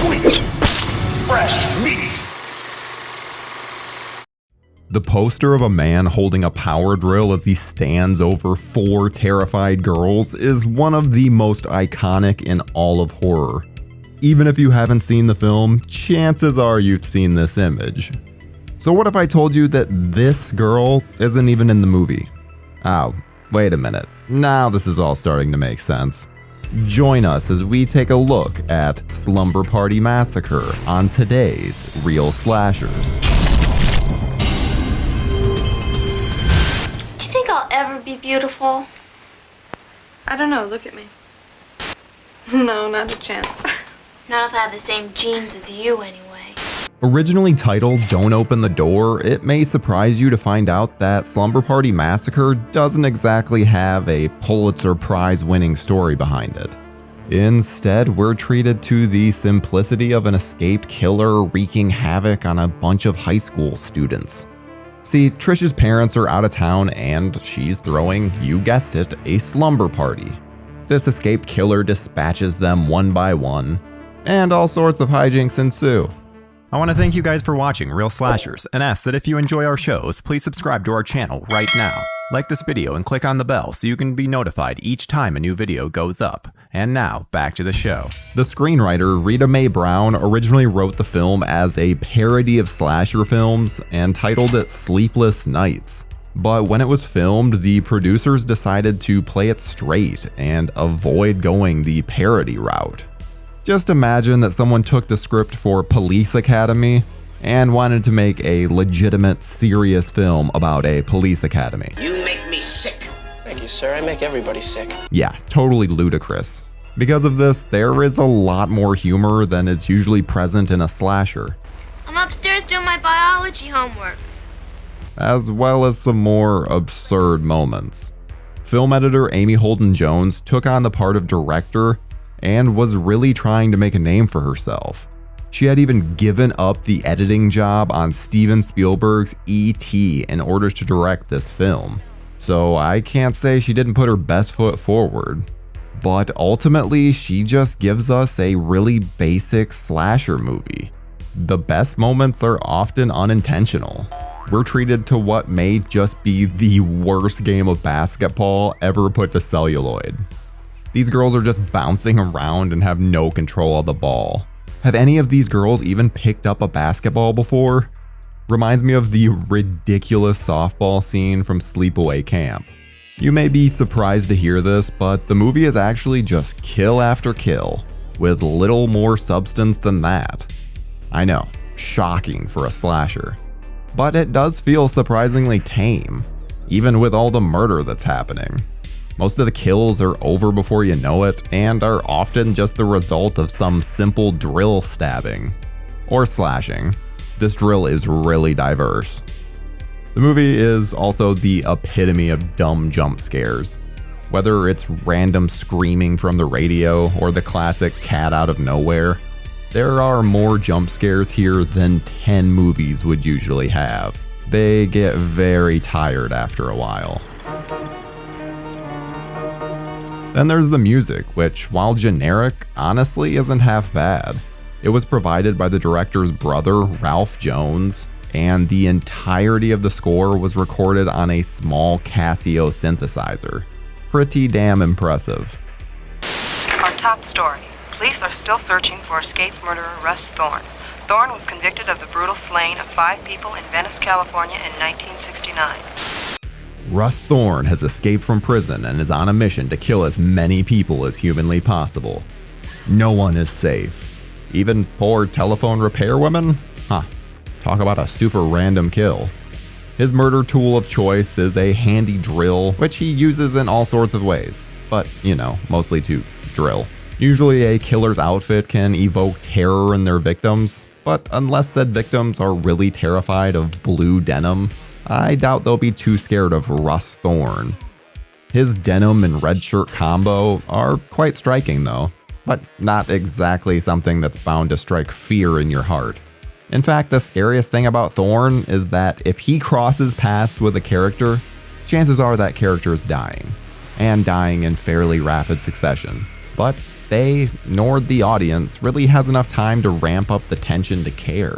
Sweet, fresh meat. The poster of a man holding a power drill as he stands over 4 terrified girls is one of the most iconic in all of horror. Even if you haven't seen the film, chances are you've seen this image. So what if I told you that this girl isn't even in the movie? Oh, wait a minute. Now this is all starting to make sense. Join us as we take a look at Slumber Party Massacre on today's Real Slashers. I'll ever be beautiful? I don't know, look at me. No, not a chance. Not if I have the same genes as you anyway. Originally titled Don't Open the Door, it may surprise you to find out that Slumber Party Massacre doesn't exactly have a Pulitzer Prize winning story behind it. Instead, we're treated to the simplicity of an escaped killer wreaking havoc on a bunch of high school students. See, Trish's parents are out of town and she's throwing, you guessed it, a slumber party. This escaped killer dispatches them one by one, and all sorts of hijinks ensue. I want to thank you guys for watching Real Slashers and ask that if you enjoy our shows, please subscribe to our channel right now. Like this video and click on the bell so you can be notified each time a new video goes up. And now, back to the show. The screenwriter Rita Mae Brown originally wrote the film as a parody of slasher films and titled it Sleepless Nights. But when it was filmed, the producers decided to play it straight and avoid going the parody route. Just imagine that someone took the script for Police Academy and wanted to make a legitimate, serious film about a police academy. You make me sick. Thank you, sir. I make everybody sick. Yeah, totally ludicrous. Because of this, there is a lot more humor than is usually present in a slasher. I'm upstairs doing my biology homework. As well as some more absurd moments. Film editor Amy Holden Jones took on the part of director and was really trying to make a name for herself. She had even given up the editing job on Steven Spielberg's E.T. in order to direct this film. So I can't say she didn't put her best foot forward. But ultimately, she just gives us a really basic slasher movie. The best moments are often unintentional. We're treated to what may just be the worst game of basketball ever put to celluloid. These girls are just bouncing around and have no control of the ball. Have any of these girls even picked up a basketball before? Reminds me of the ridiculous softball scene from Sleepaway Camp. You may be surprised to hear this, but the movie is actually just kill after kill, with little more substance than that. I know, shocking for a slasher. But it does feel surprisingly tame, even with all the murder that's happening. Most of the kills are over before you know it, and are often just the result of some simple drill stabbing. Or slashing. This drill is really diverse. The movie is also the epitome of dumb jump scares. Whether it's random screaming from the radio or the classic cat out of nowhere, there are more jump scares here than 10 movies would usually have. They get very tired after a while. Then there's the music, which, while generic, honestly isn't half bad. It was provided by the director's brother, Ralph Jones, and the entirety of the score was recorded on a small Casio synthesizer. Pretty damn impressive. Our top story. Police are still searching for escaped murderer Russ Thorne. Thorne was convicted of the brutal slaying of 5 people in Venice, California in 1969. Russ Thorne has escaped from prison and is on a mission to kill as many people as humanly possible. No one is safe. Even poor telephone repair women? Huh. Talk about a super random kill. His murder tool of choice is a handy drill, which he uses in all sorts of ways. But, you know, mostly to drill. Usually a killer's outfit can evoke terror in their victims, but unless said victims are really terrified of blue denim, I doubt they'll be too scared of Russ Thorne. His denim and red shirt combo are quite striking though, but not exactly something that's bound to strike fear in your heart. In fact, the scariest thing about Thorne is that if he crosses paths with a character, chances are that character is dying, and dying in fairly rapid succession. But they, nor the audience, really has enough time to ramp up the tension to care.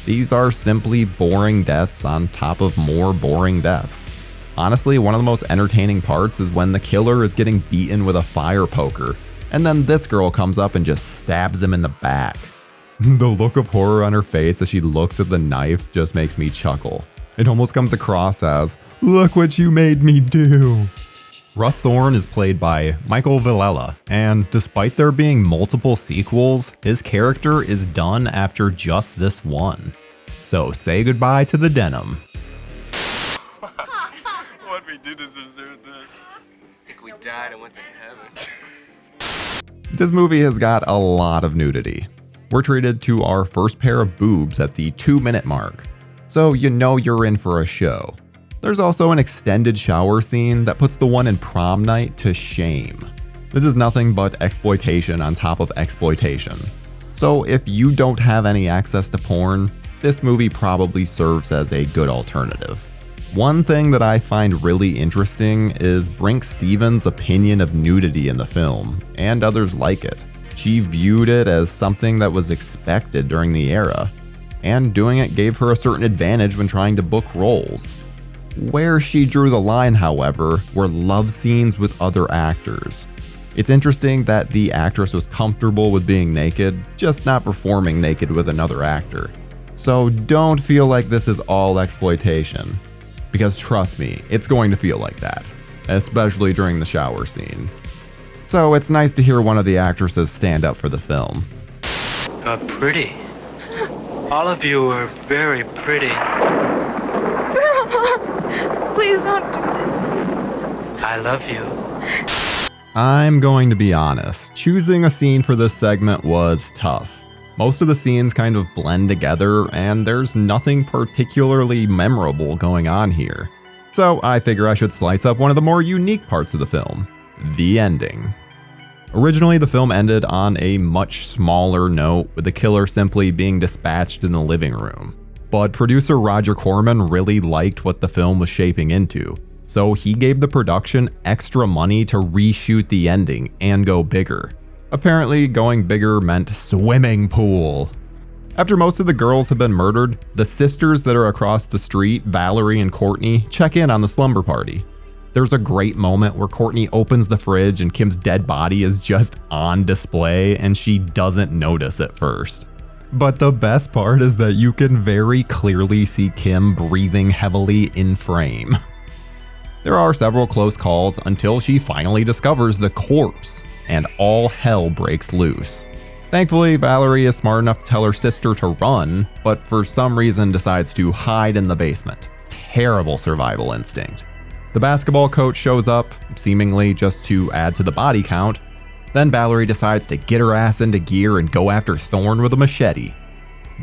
These are simply boring deaths on top of more boring deaths. Honestly, one of the most entertaining parts is when the killer is getting beaten with a fire poker, and then this girl comes up and just stabs him in the back. The look of horror on her face as she looks at the knife just makes me chuckle. It almost comes across as, "Look what you made me do." Russ Thorn is played by Michael Villela, and despite there being multiple sequels, his character is done after just this one. So say goodbye to the denim. What we did is deserve this. I think we died and went to heaven. This movie has got a lot of nudity. We're treated to our first pair of boobs at the 2-minute mark, so you know you're in for a show. There's also an extended shower scene that puts the one in prom night to shame. This is nothing but exploitation on top of exploitation. So if you don't have any access to porn, this movie probably serves as a good alternative. One thing that I find really interesting is Brinke Stevens' opinion of nudity in the film, and others like it. She viewed it as something that was expected during the era, and doing it gave her a certain advantage when trying to book roles. Where she drew the line, however, were love scenes with other actors. It's interesting that the actress was comfortable with being naked, just not performing naked with another actor. So don't feel like this is all exploitation. Because trust me, it's going to feel like that, especially during the shower scene. So it's nice to hear one of the actresses stand up for the film. Pretty. All of you are very pretty. Please don't do this. I love you. I'm going to be honest, choosing a scene for this segment was tough. Most of the scenes kind of blend together, and there's nothing particularly memorable going on here. So I figure I should slice up one of the more unique parts of the film, the ending. Originally, the film ended on a much smaller note, with the killer simply being dispatched in the living room. But producer Roger Corman really liked what the film was shaping into, so he gave the production extra money to reshoot the ending and go bigger. Apparently, going bigger meant swimming pool. After most of the girls have been murdered, the sisters that are across the street, Valerie and Courtney, check in on the slumber party. There's a great moment where Courtney opens the fridge and Kim's dead body is just on display and she doesn't notice at first. But the best part is that you can very clearly see Kim breathing heavily in frame. There are several close calls until she finally discovers the corpse, and all hell breaks loose. Thankfully, Valerie is smart enough to tell her sister to run, but for some reason decides to hide in the basement. Terrible survival instinct. The basketball coach shows up, seemingly just to add to the body count. Then Valerie decides to get her ass into gear and go after Thorn with a machete.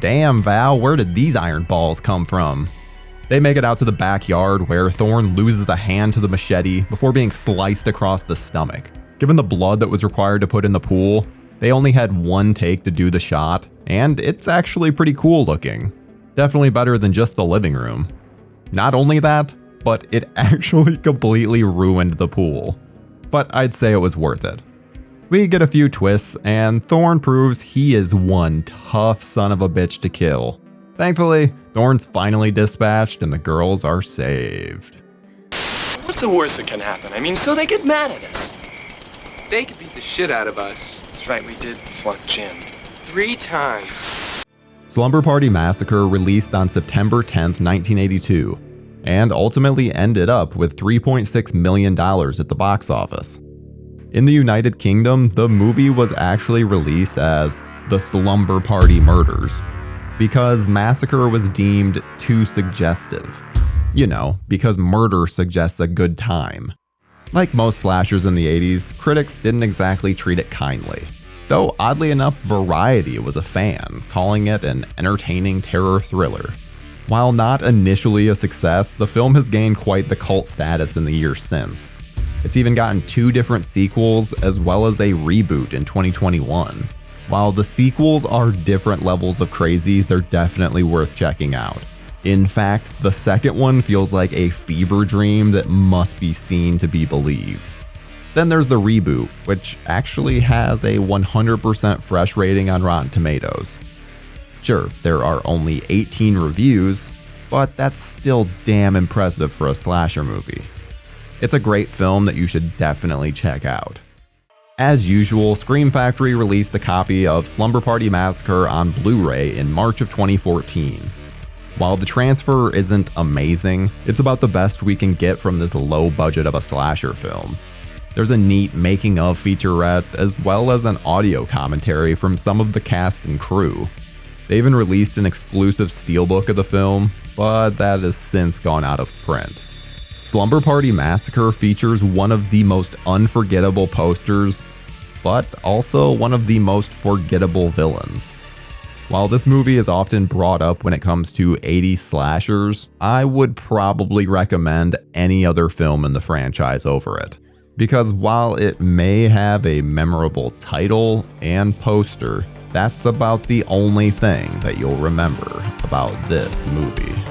Damn, Val, where did these iron balls come from? They make it out to the backyard where Thorn loses a hand to the machete before being sliced across the stomach. Given the blood that was required to put in the pool, they only had one take to do the shot, and it's actually pretty cool looking. Definitely better than just the living room. Not only that, but it actually completely ruined the pool. But I'd say it was worth it. We get a few twists, and Thorn proves he is one tough son of a bitch to kill. Thankfully, Thorn's finally dispatched and the girls are saved. What's the worst that can happen? I mean, so they get mad at us. They could beat the shit out of us. That's right, we did flunk Jim. 3 times. Slumber Party Massacre released on September 10th, 1982, and ultimately ended up with $3.6 million at the box office. In the United Kingdom, the movie was actually released as The Slumber Party Murders, because massacre was deemed too suggestive. You know, because murder suggests a good time. Like most slashers in the 80s, critics didn't exactly treat it kindly. Though oddly enough, Variety was a fan, calling it an entertaining terror thriller. While not initially a success, the film has gained quite the cult status in the years since. It's even gotten 2 different sequels as well as a reboot in 2021. While the sequels are different levels of crazy, they're definitely worth checking out. In fact, the second one feels like a fever dream that must be seen to be believed. Then there's the reboot, which actually has a 100% fresh rating on Rotten Tomatoes. Sure, there are only 18 reviews, but that's still damn impressive for a slasher movie. It's a great film that you should definitely check out. As usual, Scream Factory released a copy of Slumber Party Massacre on Blu-ray in March of 2014. While the transfer isn't amazing, it's about the best we can get from this low budget of a slasher film. There's a neat making of featurette as well as an audio commentary from some of the cast and crew. They even released an exclusive steelbook of the film, but that has since gone out of print. Slumber Party Massacre features one of the most unforgettable posters, but also one of the most forgettable villains. While this movie is often brought up when it comes to 80s slashers, I would probably recommend any other film in the franchise over it. Because while it may have a memorable title and poster, that's about the only thing that you'll remember about this movie.